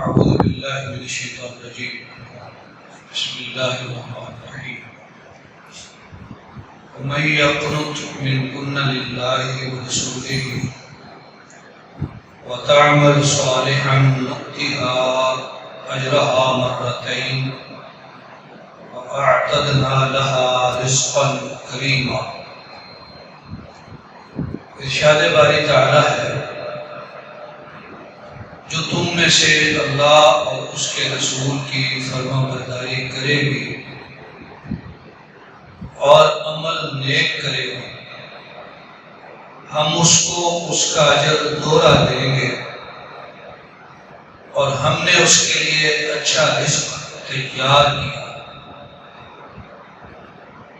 أعوذ بالله من الشيطان الرجيم بسم الله الرحمن الرحيم ومن يقنط منكن لله ورسوله وتعمل صالحا نؤتها أجرها مرتين وأعتدنا لها رزقا كريما۔ ارشاد باری تعالی ہے، جو تم میں سے اللہ اور اس کے رسول کی فرما برداری کرے گی اور عمل نیک کرے گی، ہم اس کو اس کا اجر دوہرا دیں گے اور ہم نے اس کے لیے اچھا رزق تیار کیا۔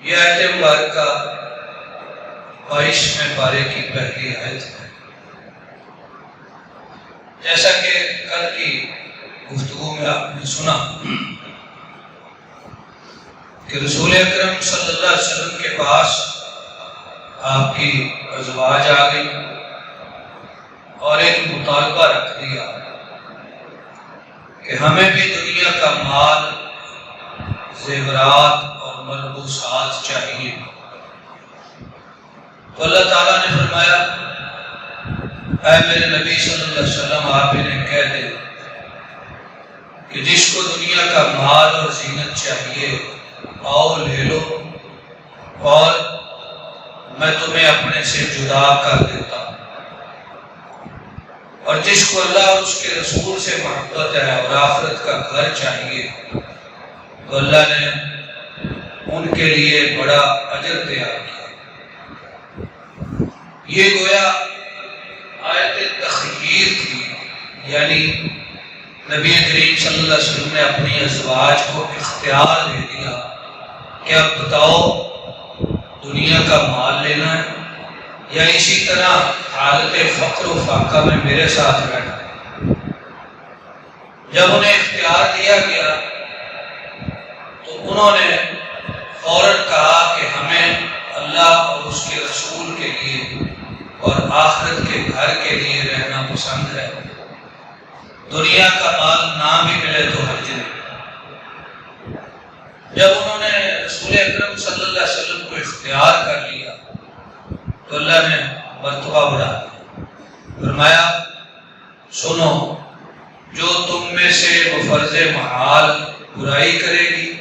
یہ آیت مبارکہ 22ویں پارے کی پہلی آیت ہے۔ جیسا کہ کل کی گفتگو میں آپ نے سنا کہ رسول اکرم صلی اللہ علیہ وسلم کے پاس آپ کی ازواج آ گئی اور ایک مطالبہ رکھ دیا کہ ہمیں بھی دنیا کا مال، زیورات اور ملبوسات چاہیے۔ تو اللہ تعالیٰ نے فرمایا، اے میرے نبی صلی اللہ علیہ وسلم، آپ انہیں کہہ دیں کہ جس کو دنیا کا مال اور زینت چاہیے آؤ لے لو، اور میں تمہیں اپنے سے جدا کر دیتا ہوں۔ اور جس کو اللہ اور اس کے رسول سے محبت ہے اور آخرت کا گھر چاہیے تو اللہ نے ان کے لیے بڑا اجر تیار کیا۔ یہ گویا آیت تخییر تھی، یعنی نبی کریم صلی اللہ علیہ وسلم نے اپنی ازواج کو اختیار دے دیا کہ اب بتاؤ دنیا کا مال لینا ہے یا اسی طرح حالت فقر و فاقہ میں میرے ساتھ رہنا ہے۔ جب انہیں اختیار دیا گیا تو انہوں نے فوراً کہا کہ ہمیں اللہ اور اس کے رسول کے لیے اور آخرت کے گھر کے لیے رہنا پسند ہے، دنیا کا مال نہ بھی ملے تو حرج نہیں۔ جب انہوں نے رسول اکرم صلی اللہ علیہ وسلم کو اختیار کر لیا تو اللہ نے مرتبہ بڑھا دیا، فرمایا سنو، جو تم میں سے بفرض محال برائی کرے گی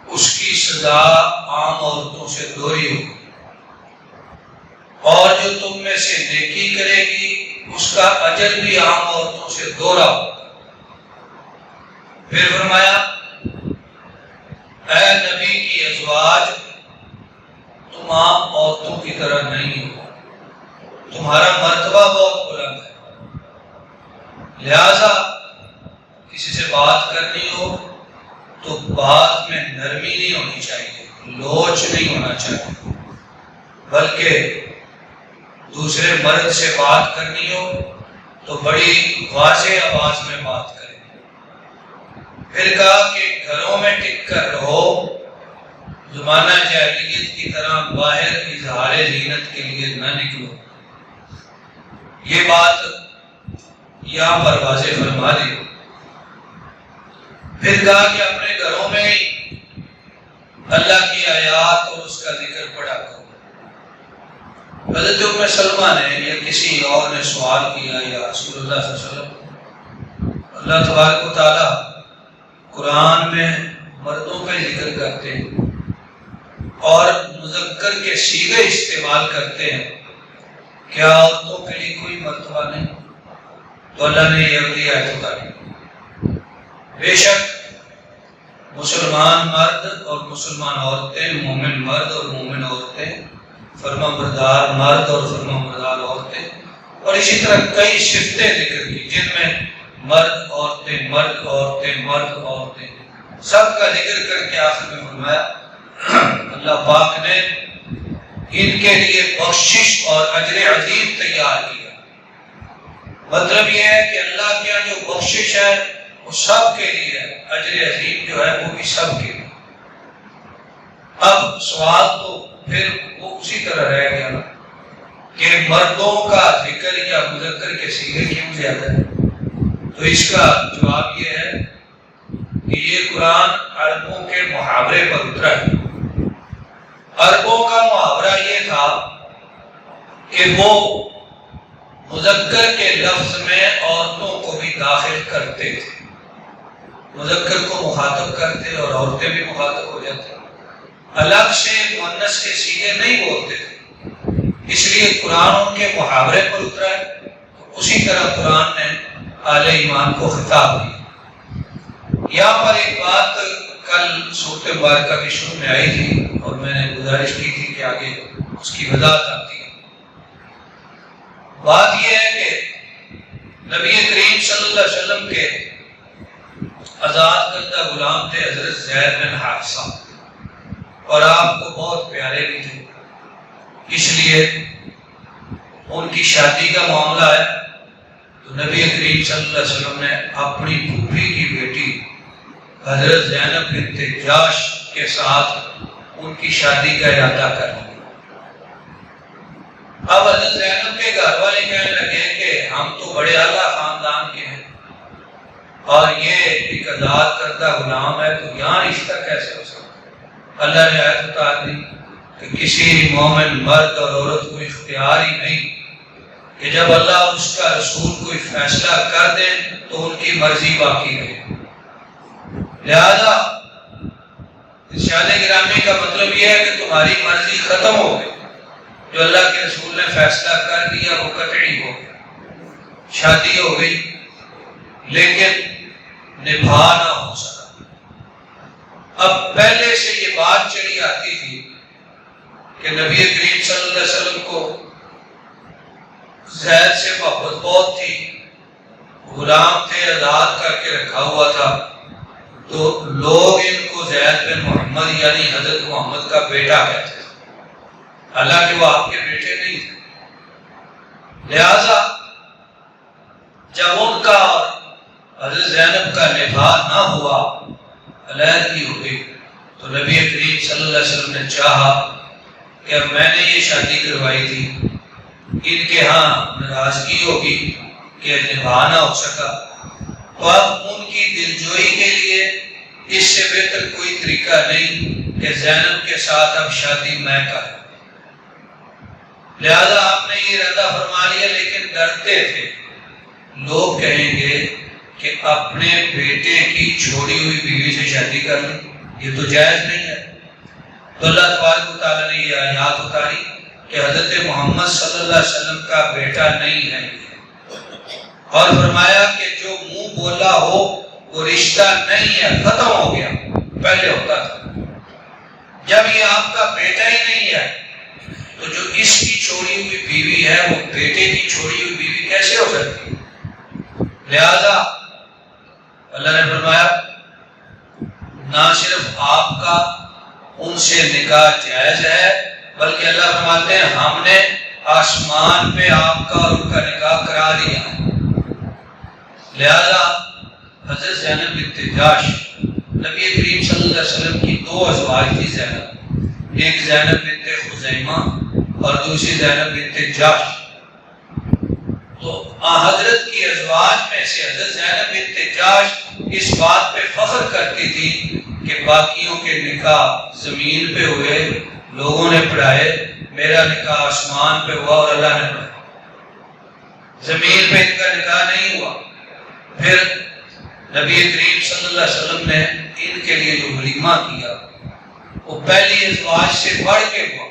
اس کی سزا عام عورتوں سے دوہری ہوگی، اور جو تم میں سے نیکی کرے گی اس کا اجر بھی عام عورتوں سے دوہرا ہوگا۔ پھر فرمایا، اے نبی کی ازواج، تم عام عورتوں کی طرح نہیں ہو، تمہارا مرتبہ بہت بلند ہے، لہذا کسی سے بات کرنی ہو تو بات میں نرمی نہیں ہونی چاہیے، لوچ نہیں ہونا چاہیے، بلکہ دوسرے مرد سے بات کرنی ہو تو بڑی واضح آواز میں بات کریں۔ پھر کہا کہ گھروں میں ٹک کر رہو، زمانہ جاہلیت کی طرح باہر اظہار زینت کے لیے نہ نکلو۔ یہ بات یہاں پر واضح فرما دی۔ پھر کہا کہ اپنے گھروں میں ہی اللہ کی آیات اور اس کا ذکر پڑھا کرو۔ حضرت ام سلمہ نے یا کسی اور نے سوال کیا، یا رسول اللہ صلی اللہ علیہ وسلم، اللہ تبارک و تعالیٰ قرآن میں مردوں کا ذکر کرتے ہیں اور مذکر کے صیغے استعمال کرتے ہیں، کیا عورتوں کے لیے کوئی مرتبہ نہیں؟ تو اللہ نے یہ اگلی آیت اتاری، بے شک مسلمان مرد اور مسلمان عورتیں، مومن مرد اور مومن عورتیں، فرما بردار مرد اور فرما بردار عورتیں، اور اسی طرح کئی صفتیں ذکر کی جن میں مرد عورتیں مرد عورتیں مرد عورتیں سب کا ذکر کر کے آخر میں فرمایا اللہ پاک نے ان کے لیے بخشش اور اجر عظیم تیار کیا۔ مطلب یہ ہے کہ اللہ کے یہاں جو بخشش ہے وہ سب کے لیے ہے، اجر عظیم جو ہے وہ بھی سب کے لیے۔ اب سوال تو پھر وہ اسی طرح رہ گیا نا کہ مردوں کا ذکر یا مذکر کے صیغے کیوں زیادہ ہے؟ تو اس کا جواب یہ ہے کہ یہ قرآن عربوں کے محاورے پر اترا ہے۔ عربوں کا محاورہ یہ تھا کہ وہ مذکر کے لفظ میں عورتوں کو بھی داخل کرتے تھے، مذکر کو مخاطب کرتے اور عورتیں بھی مخاطب ہو جاتے، الگ سے مؤنث کے صیغے نہیں بولتے تھے، اس لیے قرآن ان کے محاورے پر اترا ہے۔ اسی طرح قرآن نے اہل ایمان کو خطاب دیا۔ یہاں پر ایک بات کل سورۃ مبارکہ کی شروع میں آئی تھی اور میں نے گزارش کی تھی کہ آگے اس کی وضاحت آتی ہے۔ بات یہ ہے کہ نبی کریم صلی اللہ علیہ وسلم کے آزاد کردہ غلام تھے حضرت زید بن حارثہ، اور آپ کو بہت پیارے بھی تھے، اس لیے ان کی شادی کا معاملہ ہے تو نبی کریم صلی اللہ علیہ وسلم نے اپنی پھوپھی کی بیٹی حضرت زینب بنت جاش کے ساتھ ان کی شادی کا ارادہ کر لیا۔ اب حضرت زینب کے گھر والے کہنے لگے کہ ہم تو بڑے اعلیٰ خاندان کے ہیں اور یہ ایک آزاد کردہ غلام ہے، تو یہاں رشتہ کیسے ہو سکتا؟ اللہ نے آیت اتار دی کہ کسی مومن مرد اور عورت کو اختیار ہی نہیں کہ جب اللہ اور اس کا رسول کوئی فیصلہ کر دیں تو ان کی مرضی باقی رہے۔ لہذا ارشاد گرامی کا مطلب یہ ہے کہ تمہاری مرضی ختم ہو گئی، جو اللہ کے رسول نے فیصلہ کر دیا وہ قطعی ہو گیا، شادی ہو گئی لیکن نبھا نہ ہو سکا۔ اب پہلے سے یہ بات چلی آتی تھی کہ نبی کریم صلی اللہ علیہ وسلم کو زید سے محبت بہت تھی، غلام تھے، آزاد کر کے رکھا ہوا تھا، تو لوگ ان کو زید بن محمد یعنی حضرت محمد کا بیٹا کہتے تھے، حالانکہ وہ آپ کے بیٹے نہیں تھے۔ لہذا جب ان کا حضرت زینب کا نکاح نہ ہوا، علیحدگی ہو گئی، تو نبی کریم صلی اللہ علیہ وسلم نے چاہا کہ اب میں نے یہ شادی کروائی تھی، ان کے ہاں ناراضگی ہوگی کہ نبھا نہ ہو سکا، تو اب ان کی دلجوئی کے لیے اس سے بہتر کوئی طریقہ نہیں کہ زینب کے ساتھ اب شادی میں کروں۔ لہذا آپ نے یہ ارادہ فرما لیا، لیکن ڈرتے تھے لوگ کہیں گے کہ اپنے بیٹے کی چھوڑی ہوئی بیوی سے شادی کر لیں، یہ تو جائز نہیں ہے۔ تو اللہ تبارک و تعالیٰ نے یہ آیات اتاری کہ حضرت محمد صلی اللہ علیہ وسلم کا بیٹا نہیں ہے، اور فرمایا کہ جو منہ بولا ہو وہ رشتہ نہیں ہے، ختم ہو گیا، پہلے ہوتا تھا۔ جب یہ آپ کا بیٹا ہی نہیں ہے تو جو اس کی چھوڑی ہوئی بیوی ہے وہ بیٹے کی چھوڑی ہوئی بیوی کیسے ہو سکتی؟ لہذا اللہ نے فرمایا نہ صرف آپ کا ان سے نکاح جائز ہے، بلکہ اللہ فرماتے ہیں ہم نے آسمان پہ آپ کا اور ان کا نکاح کرا دیا۔ لہذا حضرت زینب بنت جاش نبی کریم صلی اللہ علیہ وسلم کی دو ازواج تھی زینب، ایک زینب بنت خزیمہ اور دوسری زینب بنت جاش۔ تو حضرت کی ازواج میں سے حضرت زینب بنت جاش اس بات پہ فخر کرتی تھی کہ باقیوں کے نکاح زمین پہ ہوئے، لوگوں نے پڑھائے، میرا نکاح آسمان پہ ہوا اور اللہ نے پڑھایا، زمین پہ ان کا نکاح نہیں ہوا۔ پھر نبی کریم صلی اللہ علیہ وسلم نے ان کے لیے جو ولیمہ کیا وہ پہلی ازواج سے بڑھ کے ہوا،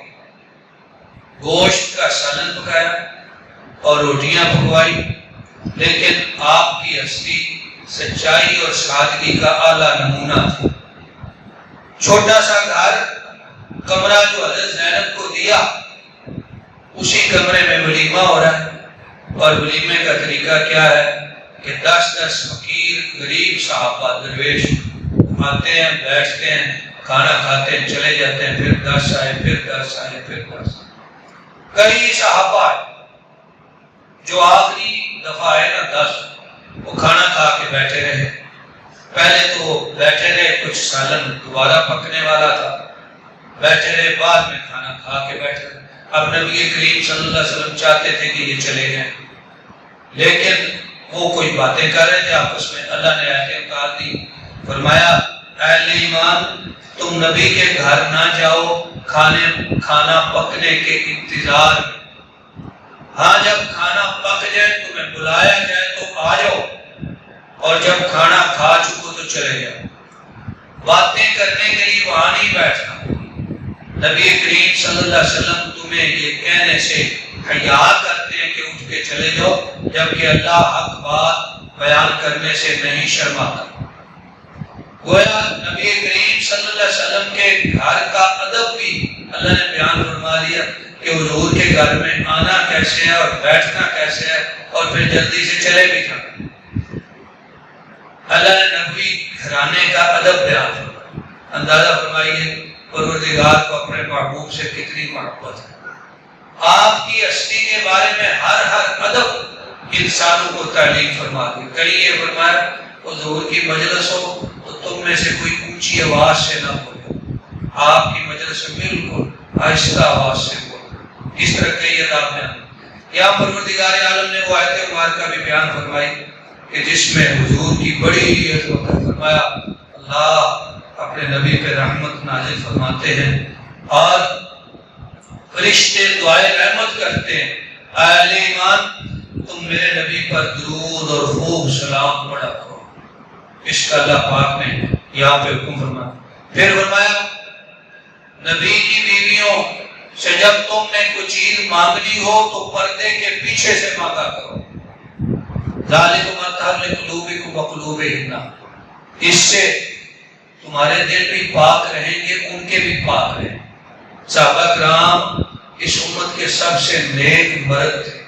گوشت کا سالن پکایا اور روٹیاں پکوائی، لیکن آپ کی ہستی سچائی اور سادگی کا اعلیٰ نمونہ تھی۔ چھوٹا سا گھر، کمرہ جو حضرت زینب کو دیا، اسی کمرے میں ولیمہ ہو رہا ہے، اور ولیمے کا طریقہ کیا ہے کہ 10 فقیر غریب صحابہ درویش آتے ہیں، بیٹھتے ہیں، کھانا کھاتے ہیں، چلے جاتے ہیں، پھر 10 آئے، پھر 10 آئے، پھر 10 آئے۔ کئی صحابہ آئے جو آخری دفعہ آئے نا 10، وہ کھانا کھا کے بیٹھے رہے۔ پہلے تو وہ بیٹھے رہے، کچھ سالن دوبارہ پکنے والا تھا، بیٹھے رہے، بعد میں کھانا کھا کے بیٹھے رہے۔ اب نبی کریم صلی اللہ علیہ وسلم چاہتے تھے کہ یہ چلے جائیں، لیکن وہ کوئی باتیں کر رہے تھے آپس میں، اللہ نے آیتیں اتار دی، فرمایا اہل ایمان تم نبی کے گھر نہ جاؤ کھانا پکنے کے انتظار میں، ہاں جب کھانا پک جائے تمہیں بلایا جائے تو آ جاؤ، اور جب کھانا کھا چکو تو چلے جاؤ، باتیں کرنے کے لیے وہاں نہیں بیٹھنا۔ نبی کریم صلی اللہ علیہ وسلم تمہیں یہ کہنے سے حیا کرتے ہیں کہ اٹھ کے چلے جاؤ، جبکہ اللہ حق بات بیان کرنے سے نہیں شرماتا۔ گویا نبی کریم صلی اللہ علیہ وسلم کے گھر کا ادب بھی اللہ نے بیان فرما دیا کہ حضور کے گھر میں آنا کیسے ہے اور بیٹھنا کیسے ہے، اور پھر جلدی سے چلے بھی جانا۔ اللہ نے نبی گھرانے کا ادب بیان فرمایا۔ اندازہ فرمائیے پروردگار کو اپنے محبوب سے کتنی محبت ہے۔ آپ کی ہستی کے بارے میں ہر ادب انسانوں کو تعلیم فرما دی۔ کہیں یہ فرمایا حضور کی مجلس ہو تو تم میں سے کوئی اونچی آواز سے نہ بولے، آپ کی مجلس میں بالکل آہستہ آواز سے بولے، اس طرح کئی اداب بیان۔ یا پروردگار عالم نے وہ آیت مبارکہ بھی بیان فرمائی کہ جس میں حضور کی بڑی عظمت ہے، فرمایا اللہ اپنے نبی پہ رحمت نازل فرماتے ہیں اور فرشتے دعائے رحمت کرتے ہیں، اہل ایمان تم میرے نبی پر درود اور خوب سلام پڑھا کرو۔ اس کا اللہ پاک نے یہاں پہ حکم فرمایا۔ پھر فرمایا نبی کی بیویوں سے جب تم نے کوئی چیز مانگنی ہو تو پردے کے پیچھے سے مانگا کرو، ذالکم اطہر لقلوبکم وقلوبہن، اس سے تمہارے دل بھی پاک رہیں گے، ان کے بھی پاک رہیں۔ صحابہ کرام اس امت کے سب سے نیک مرد تھے،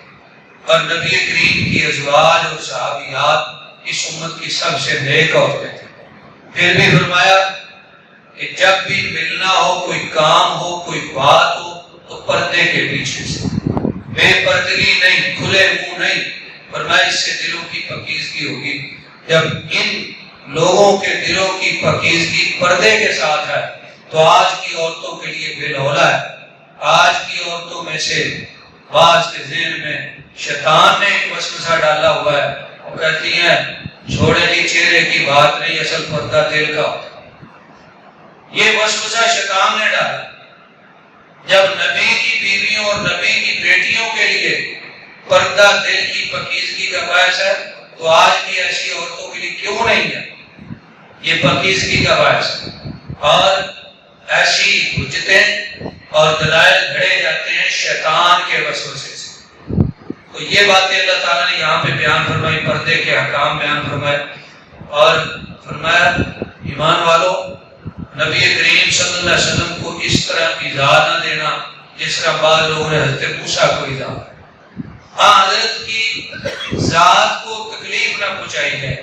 اور نبی کریم کی ازواج اور صحابیات اس امت کی سب سے نیک عورتیں تھیں۔ پھر بھی فرمایا کہ جب بھی ملنا ہو، کوئی کام ہو، کوئی بات ہو تو پردے کے پیچھے سے، بے پردگی نہیں، کھلے منہ نہیں۔ فرمایا اس سے دلوں کی پاکیزگی ہوگی۔ جب ان لوگوں کے دلوں کی پاکیزگی پردے کے ساتھ ہے تو آج کی عورتوں کے لیے بالولا ہے۔ آج کی عورتوں میں سے بعض کے ذہن میں شیطان نے ایک وسوسہ ڈالا ہوا ہے، وہ کہتی ہیں چھوڑے نہیں چہرے کی بات نہیں، اصل پردہ دل کا ہوتا ہے۔ یہ وسوسہ شیطان نے ڈالا۔ جب نبی کی بیویوں اور نبی کی بیٹیوں کے لیے پردہ دل کی پاکیزگی کا باعث ہے تو آج کی ایسی عورتوں کے لیے کیوں نہیں ہے؟ یہ پاکیزگی کا باعث ہے۔ اور ایسی حجتیں اور دلائل گھڑے جاتے ہیں شیطان کے وسوسے سے۔ تو یہ باتیں اللہ تعالیٰ نے یہاں پہ بیان فرمائی، پردے کے احکام بیان فرمائے، اور فرمایا ایمان والو نبی کریم صلی اللہ علیہ وسلم کو اس طرح ایذا نہ دینا جس کا بعض لوگوں نے حضرت موسیٰ کو ایذا۔ ہاں حضرت کی ذات کو تکلیف نہ پہنچائی ہے،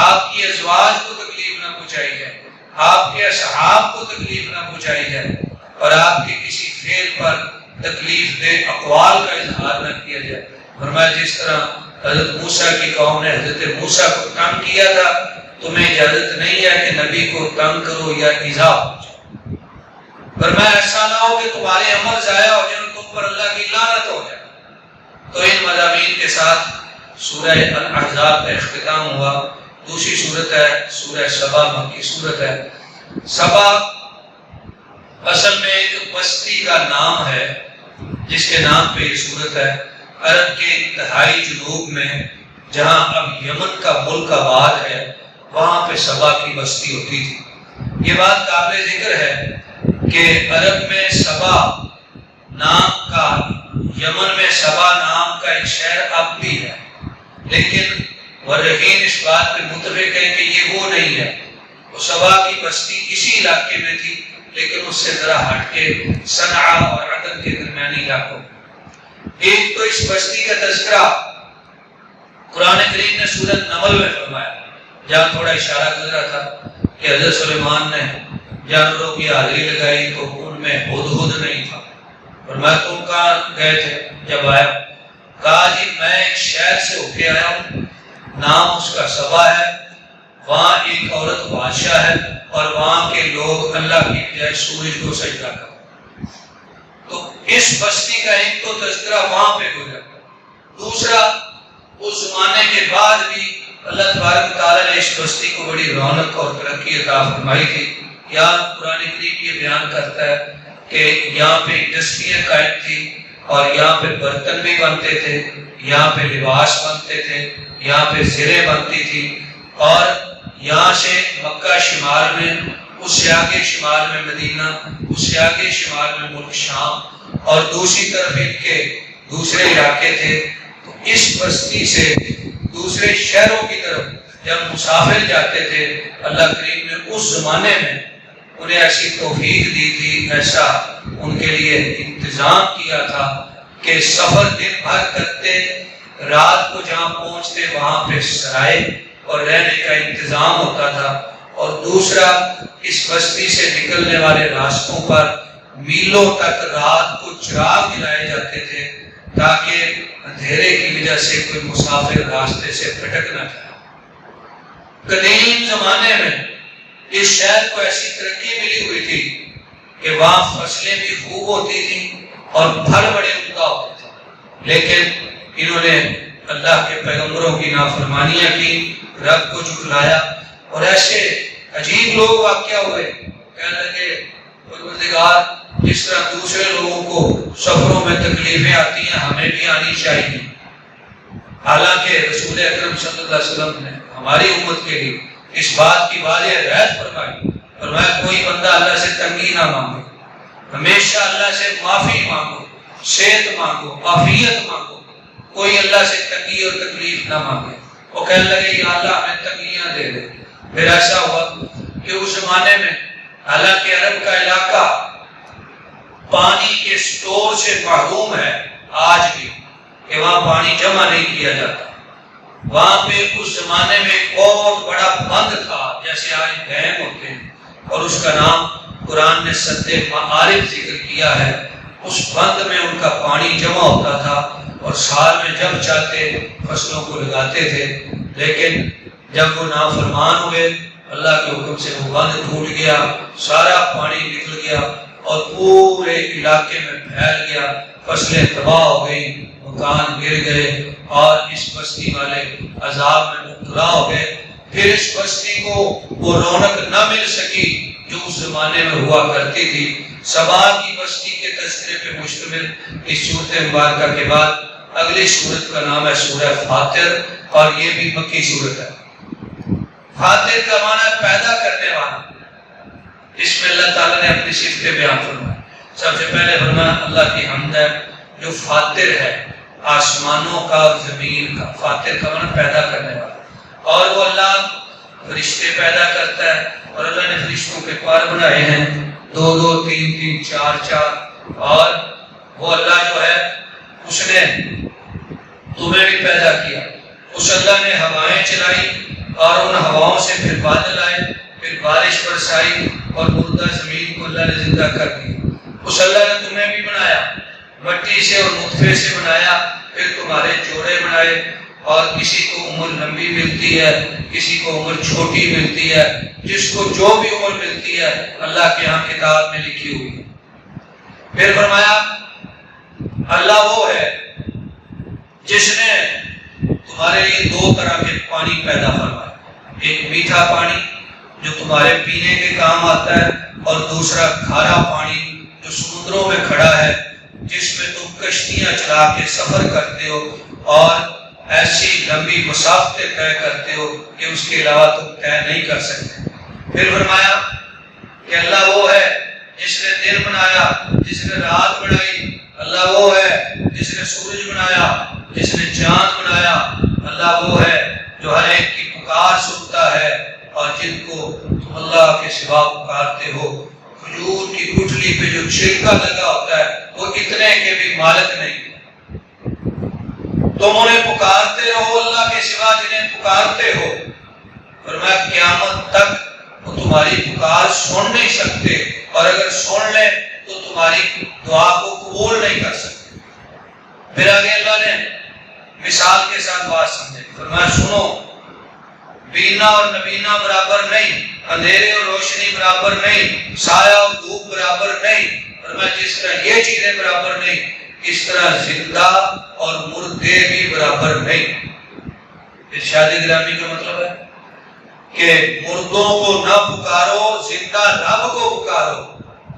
آپ کی ازواج کو تکلیف نہ پہنچائی ہے، آپ کے اصحاب کو تکلیف نہ پہنچائی ہے، اور آپ کے کسی فعل پر تکلیف دہ اقوال کا اظہار نہ کیا جائے۔ فرمایا جس طرح حضرت موسیٰ کی قوم نے حضرت موسیٰ کو تنگ کیا تھا، تمہیں اجازت نہیں ہے کہ نبی کو تنگ کرو یا ایذا پہنچاؤ۔ فرمایا ایسا نہ ہو کہ تمہارے عمل ضائع ہو جائے اور تم پر اللہ کی لعنت ہو جائے۔ تو ان مضامین کے ساتھ سورہ الاحزاب کا اختتام ہوا۔ دوسری صورت ہے سورہ سبا، مکی صورت ہے۔ سبا اصل میں ایک بستی کا نام ہے جس کے نام پہ یہ صورت ہے۔ عرب کے انتہائی جنوب میں جہاں اب یمن کا ملک آباد ہے وہاں پہ سبا کی بستی ہوتی تھی۔ یہ بات قابل ذکر ہے کہ عرب میں سبا نام کا، یمن میں سبا نام کا ایک شہر اب بھی ہے، لیکن مورخین اس بات پہ متفق ہیں کہ یہ وہ نہیں ہے۔ وہ سبا کی بستی اسی علاقے میں تھی، لیکن اس سے ذرا ہٹ کے صنعاء اور عدن کے درمیانی علاقوں میں۔ ایک تو اس بستی کا تذکرہ قرآن کریم نے سورۃ نمل میں فرمایا، جہاں تھوڑا اشارہ گزرا تھا کہ حضرت سلیمان نے جانوروں کی حاضری لگائی تو ان میں ہدہد نہیں تھا۔ فرمایا تم کہاں گئے تھے جب آیا؟ کہا جی میں ایک شہر سے ہو کے آیا ہوں، نام اس کا سبا ہے، وہاں ایک عورت بادشاہ ہے اور وہاں کے لوگ اللہ کی بجائے سورج کو سجدہ کرتے۔ تو اس بستی کا ایک تو تذکرہ وہاں پہ گزرا۔ دوسرا اس زمانے کے بعد بھی اللہ تبارک تعالیٰ نے اس بستی کو بڑی رونق اور ترقی عطا فرمائی تھی۔ یہاں قرآن کریم یہ بیان کرتا ہے کہ یہاں پہ انڈسٹریاں قائم تھی اور یہاں پہ برتن بھی بنتے تھے، یہاں پہ لباس بنتے تھے، یہاں پہ زریں بنتی تھی، اور یہاں سے مکہ شمال میں، اس سے آگے شمال میں مدینہ، اس سے آگے شمال میں ملک شام، اور دوسری طرف ان کے دوسرے علاقے تھے۔ تو اس بستی سے دوسرے شہروں کی طرف جب مسافر جاتے تھے، اللہ کریم نے اس زمانے میں انہیں ایسی توفیق دی تھی، ایسا ان کے لیے انتظام کیا تھا کہ سفر دن بھر کرتے، رات کو جہاں پہنچتے وہاں پہ سرائے اور رہنے کا انتظام ہوتا تھا۔ اور دوسرا، اس بستی سے نکلنے والے راستوں پر میلوں تک رات کو چراغ جلائے جاتے تھے تاکہ اندھیرے کی وجہ سے کوئی مسافر راستے سے بھٹک نہ جائے۔ قدیم زمانے میں اس شہر کو ایسی ترقی ملی ہوئی تھی کہ وہاں فصلیں بھی خوب ہوتی تھیں اور پھل بڑے عمدہ ہوتے تھے، لیکن انہوں نے اللہ کے پیغمبروں کی نافرمانیاں کی، رب کو جھٹلایا، اور ایسے عجیب لوگ واقع ہوئے، کہنے لگے پروردگار جس طرح دوسرے لوگوں کو سفروں میں تکلیفیں آتی ہیں ہمیں بھی آنی چاہیے۔ حالانکہ رسول اکرم صلی اللہ علیہ وسلم نے ہماری امت کے لیے اس بات کی واضح ہدایت فرمائی، فرمایا کوئی بندہ اللہ سے تنگی نہ مانگے، ہمیشہ اللہ سے معافی مانگو، صحت مانگو، عافیت مانگو، کوئی اللہ سے تنگی اور تکلیف نہ مانگے۔ وہ کہنے لگے یا اللہ ہمیں تنگیاں دے دے۔ پھر ایسا ہوا کہ اس زمانے میں حالانکہ عرب کا علاقہ پانی کے سٹور سے محروم ہے آج بھی، کہ وہاں پانی جمع نہیں کیا جاتا، وہاں پہ اس زمانے میں ایک بہت بڑا بند تھا جیسے آج ڈیم ہوتے ہیں، اور اس کا نام قرآن نے سد معارف ذکر کیا ہے۔ اس بند میں ان کا پانی جمع ہوتا تھا اور سال میں جب چاہتے فصلوں کو لگاتے تھے، لیکن جب وہ نافرمان ہوئے اللہ کے حکم سے وہ بند ٹوٹ گیا، سارا پانی نکل گیا اور پورے علاقے میں پھیل گیا، فصلیں تباہ ہو گئی، مکان گر گئے اور اس بستی والے عذاب میں مبتلا ہو گئے۔ پھر اس بستی کو وہ رونق نہ مل سکی جو اس زمانے میں ہوا کرتی تھی۔ سبا کی بستی کے تذکرے پہ مشتمل اس سورۃ مبارکہ کے بعد اگلی سورت کا نام ہے سورہ فاطر، اور یہ بھی مکی سورت ہے۔ فاطر کا معنی پیدا کرنے والا۔ اس میں اللہ تعالیٰ نے اپنی صفتیں بیان فرمائی۔ سب سے پہلے فرمایا اللہ کی حمد ہے جو فاطر ہے آسمانوں کا اور زمین کا۔ فاطر کا معنی پیدا کرنے والا، اور وہ اللہ فرشتے پیدا کرتا ہے، اور اللہ نے فرشتوں کے پار بنائے ہیں، 2 2 3 3 4 4، اور وہ اللہ جو ہے اس نے تمہیں بھی پیدا کیا۔ اس اللہ نے ہوائیں چلائی اور ان ہواؤں سے پھر بادل آئے، پھر بارش برسائی، اور مردہ زمین کو اللہ نے زندہ کر دیا۔ اس اللہ نے تمہیں بھی بنایا، مٹی سے اور نطفے سے بنایا، پھر تمہارے جوڑے بنائے، اور کسی کو عمر لمبی ملتی ہے، کسی کو عمر چھوٹی ملتی ہے، جس کو جو بھی عمر ملتی ہے اللہ کے ہاں کتاب میں لکھی ہوئی ہے۔ پھر فرمایا اللہ وہ ہے جس نے تمہارے لیے 2 طرح کے پانی پیدا فرمایا، ایک میٹھا پانی جو تمہارے پینے کے کام آتا ہے، اور دوسرا کھارا پانی جو سمندروں میں کھڑا ہے، جس میں تم کشتیاں چلا کے سفر کرتے ہو اور ایسی لمبی مسافتیں طے کرتے ہو کہ اس کے علاوہ تم طے نہیں کر سکتے۔ پھر فرمایا کہ اللہ وہ ہے جس نے دن بنایا، جس نے رات بنائی، اللہ وہ ہے جس نے سورج بنایا، جس نے چاند بنایا، اللہ وہ ہے جو ہر ایک کی پکار سنتا ہے، اور جن کو تم اللہ کے سوا پکارتے ہو۔ کھجور کی گٹھلی پہ جو چھلکا لگا ہوتا ہے وہ اتنے کے بھی مالک نہیں، تم انہیں پکارتے رہو اللہ کے سوا جنہیں پکارتے ہو، فرمایا قیامت تک وہ تمہاری پکار سن نہیں سکتے، اور اگر سن لیں تو تمہاری دعا کو قبول نہیں کر سکتے۔ پھر آگے اللہ نے مثال کے ساتھ بات سمجھے، فرمایا سنو، بینا اور نبینا برابر نہیں، اندھیرے اور روشنی برابر نہیں، سایہ اور دھوپ برابر نہیں، فرمایا جس طرح یہ چیزیں برابر نہیں، اس طرح زندہ اور مردے بھی برابر نہیں۔ ارشاد گرامی کا مطلب ہے کہ مردوں کو نہ پکارو، زندہ رب کو پکارو،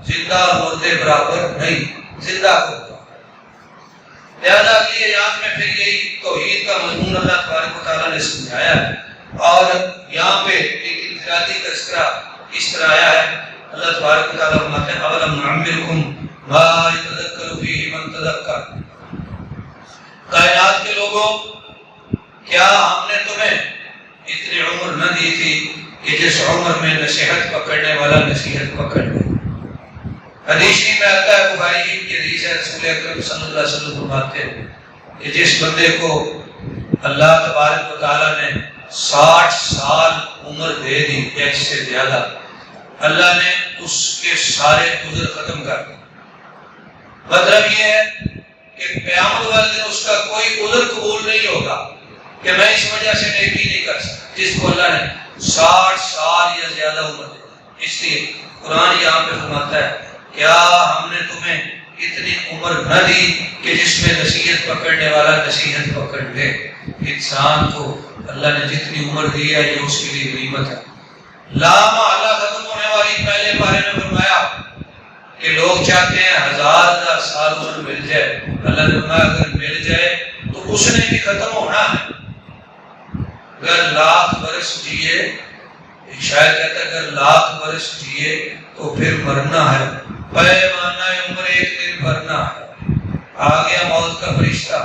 زندہ اور مردے برابر نہیں، زندہ کو پکارو۔ لہذا اگلی آیات میں پھر یہی توحید کا مضمون اللہ تبارک و تعالیٰ نے سمجھایا ہے، اور یہاں پہ ایک انفرادی تذکرہ اس طرح آیا ہے۔ اللہ تبارک و تعالیٰ فرماتے ہیں اولم نعمرکم ما یتذکر فیہ من تذکر، کائنات کے لوگوں کیا ہم نے تمہیں اتنی عمر نہ دی تھی کہ جس عمر میں نصیحت پکڑنے والا نصیحت پکڑ لے۔ حدیث میں آتا ہے، بخاری کی حدیث ہے، رسول اکرم صلی اللہ علیہ وسلم فرماتے ہیں کہ جس بندے کو اللہ تبارک و تعالیٰ نے 60 سال عمر دے دی، ایک سے زیادہ، اللہ نے اس کے سارے عذر ختم کر دیے۔ مطلب یہ ہے کہ قیامت والے دن اس کا کوئی عذر قبول نہیں ہوگا کہ میں اس وجہ سے نیکی نہیں کر سکتا، جس کو اللہ نے 60 سال یا زیادہ عمر دے۔ اس لیے قرآن یہاں پہ فرماتا ہے کیا ہم نے تمہیں اتنی عمر نہ دی کہ جس میں نصیحت پکڑنے والا نصیحت پکڑ لے۔ انسان کو اللہ نے جتنی عمر دی ہے یہ اس کے لیے غنیمت ہے۔ لام اللہ ختم ہونے والی پہلے بارے میں فرمایا کہ لوگ چاہتے ہیں 1000 سال عمر مل جائے، اللہ نے فرمایا اگر مل جائے تو اس نے بھی ختم ہونا ہے۔ اگر 1,00,000 برس جیے، شاید کہتا ہے اگر 1,00,000 برس جیے تو پھر مرنا ہے، پیمانہ عمر ایک دن بھرنا ہے۔ آ گیا موت کا فرشتہ،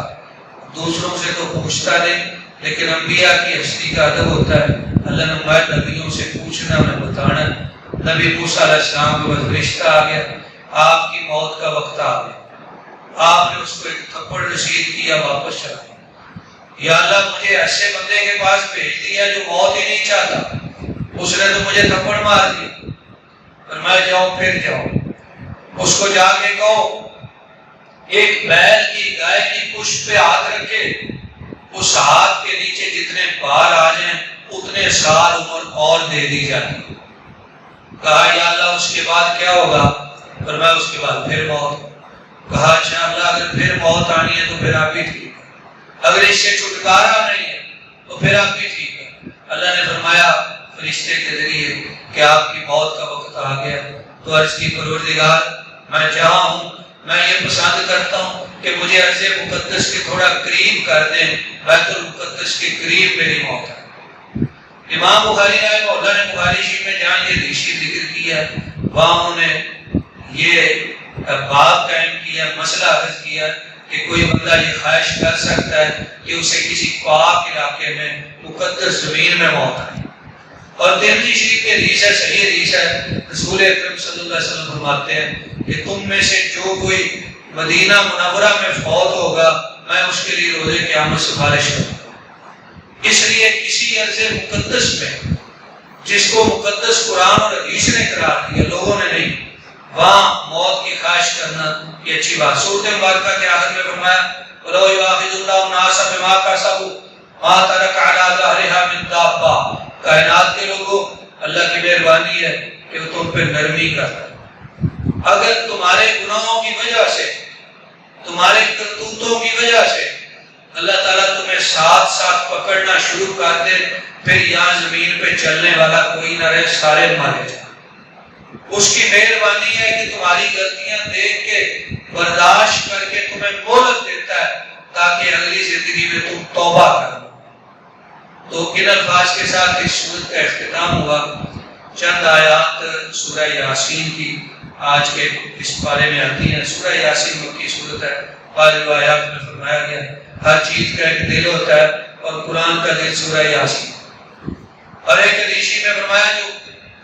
دوسروں سے تو پوچھتا نہیں، لیکن انبیاء کی ہستی کا ادب ہوتا ہے، اللہ نے فرمایا نبیوں سے پوچھنا میں بتانا۔ نبی موسیٰ علیہ السلام کے بعد فرشتہ آ گیا، آپ کی موت کا وقت آ گیا، آپ نے اس کو ایک تھپڑ رسید کیا، واپس چلا گیا۔ یا اللہ مجھے ایسے بندے کے پاس بھیج دیا جو موت ہی نہیں چاہتا، اس نے تو مجھے تھپڑ مار دیا، فرمایا جاؤ پھر جاؤ، اس کو جا کے کہو ایک بیل کی گائے کی پشت پہ ہاتھ رکھے، اس ہاتھ کے نیچے جتنے بال آ جائیں اتنے سال عمر اور دے دی جاتی۔ کہا یا اللہ اس کے بعد کیا ہوگا؟ فرمایا اس کے بعد پھر موت۔ کہا اچھا اللہ اگر پھر موت آنی ہے تو پھر آپ بھی ٹھیک ہے، اگر اس سے چھٹکارا نہیں ہے تو پھر آپ بھی ٹھیک ہے۔ اللہ نے فرمایا فرشتے کے ذریعے کہ آپ کی موت کا وقت آ گیا، تو عرض کی پروردگار میں جہاں ہوں میں یہ پسند کرتا ہوں کہ مجھے عرض مقدس کے تھوڑا قریب کر دیں، بیت المقدس کے قریب میری موت ہے۔ امام بخاری رحمہ اللہ نے بخاری شریف میں جہاں یہ حدیث ذکر کیا وہاں انہوں نے یہ باب قائم کیا، مسئلہ عرض کیا کہ کوئی بندہ یہ خواہش کر سکتا ہے کہ اسے کسی پاک علاقے میں مقدس زمین میں موت آئے۔ اور ترمذی شریف کے حدیث ہے، صحیح حدیث ہے، رسول اکرم صلی اللہ علیہ وسلم فرماتے ہیں کہ تم میں سے جو کوئی مدینہ منورہ میں فوت ہوگا میں اس کے لیے روزے قیامت سفارش کروں گا۔ اس لیے کسی عرض مقدس میں جس کو مقدس قرآن اور حدیث نے قرار دیا، لوگوں نے نہیں، وہاں موت کی خواہش کرنا یہ اچھی بات۔ سورۃ مبارکہ کے آخر میں فرمایا وَلَوْ يُؤَاخِذُ اللَّهُ النَّاسَ بِمَا كَسَبُوا مَا تَرَكَ عَلَىٰ ظَهْرِهَا مِن دَابَّةٍ۔ کائنات کے لوگوں اللہ کی مہربانی ہے کہ وہ تم پہ نرمی کرتا ہے۔ اگر تمہارے گناہوں کی وجہ سے، تمہارے کرتوتوں کی وجہ سے اللہ تعالیٰ تمہیں ساتھ ساتھ پکڑنا شروع کر دے، پھر یہاں زمین پہ چلنے والا کوئی نہ رہے، سارے مارے جائیں۔ اس کی مہربانی ہے کہ تمہاری غلطیاں دیکھ کے برداشت کر کے تمہیں مہلت دیتا ہے تاکہ اگلی زندگی میں تم توبہ کرو۔ تو ان الفاظ کے ساتھ اس سورت کا اختتام ہوا۔ چند آیات سورہ یاسین کی آج کے اس پارے میں آتی ہیں۔ سورہ یاسین مکی سورت ہے، بعض روایات میں فرمایا گیا ہر چیز کا ایک دل ہوتا ہے اور قرآن کا دل سورہ یاسین۔ اور ایک حدیث میں فرمایا جو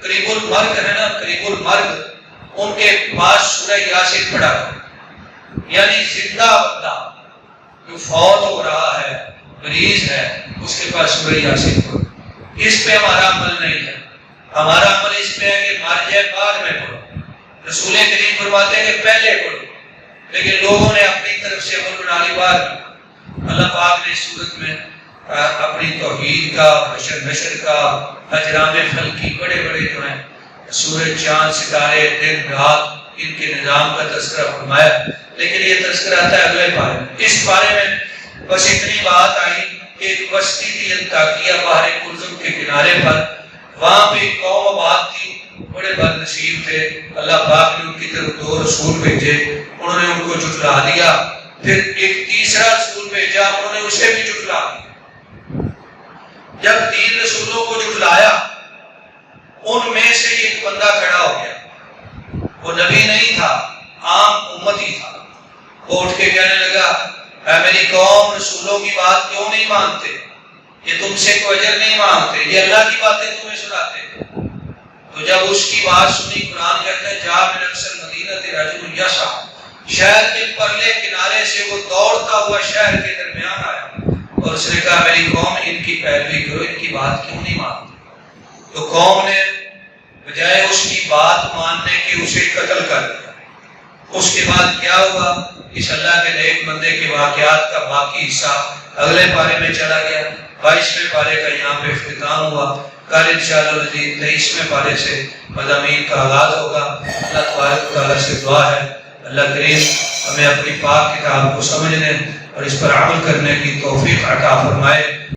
قریب المرگ ہے نا، قریب المرگ، ان کے پاس سورہ یاسین پڑھا، یعنی زندہ بندہ جو فوت ہو رہا ہے، مریض ہے، اس کے پاس سورہ یاسین پڑھو۔ اس پہ ہمارا عمل نہیں ہے، ہمارا عمل اس پہ ہے کہ مر جائے بعد میں پڑھو۔ رسول کریم فرماتے ہیں کہ پہلے پڑھو، لیکن لوگوں نے اپنی طرف سے عمل بنا لی بعد میں۔ اللہ پاک نے اس صورت میں اپنی توحید کا، حشر نشر کا، اجرام فلکی، بڑے بڑے جو ہیں سورج چاند ستارے دن رات ان کے نظام کا تذکرہ فرمایا، لیکن یہ تذکرہ آتا ہے اگلے پارے میں۔ اس پارے میں بس اتنی بات آئی ایک بستی تھی انطاکیہ باہر کلزم کے کنارے پر، وہاں پہ ایک قوم آباد تھی، بڑے بد نصیب تھے، اللہ پاک نے ان کی طرف 2 رسول بھیجے، انہوں نے ان کو جھٹلا دیا، پھر ایک تیسرا رسول بھیجا، انہوں نے اسے بھی جھٹلا دیا۔ جب 3 رسولوں کو جھٹلایا، ان میں سے ایک بندہ کھڑا ہو گیا، وہ نبی نہیں تھا، عام امتی تھا، وہ اٹھ کے کہنے لگا اے میری قوم، رسولوں کی بات کیوں نہیں مانتے؟ یہ تم سے کوئی اجر نہیں مانگتے، یہ اللہ کی باتیں تمہیں سناتے۔ تو جب اس کی بات سنی، قرآن کہتا ہے جا من اقصی المدینہ رجل یسعی، شہر کے پرلے کنارے سے وہ دوڑتا ہوا شہر کے درمیان آیا اور اس نے کہا میری قوم ان کی پیروی کرو، ان کی بات کیوں نہیں مانتے؟ تو قوم نے بجائے اس کی بات ماننے کے اسے قتل کر دیا۔ اس کے بعد کیا ہوا؟ اس اللہ کے نیک بندے کے واقعات کا باقی حصہ اگلے پارے میں چلا گیا۔ 22ویں پارے کا یہاں پہ اختتام ہوا۔ کل انشاءاللہ 23ویں پارے سے مضامین کا آغاز ہوگا۔ اللہ تبارک و تعالیٰ سے دعا ہے اللہ کریم ہمیں اپنی پاک کتاب کو سمجھنے اور اس پر عمل کرنے کی توفیق عطا فرمائے۔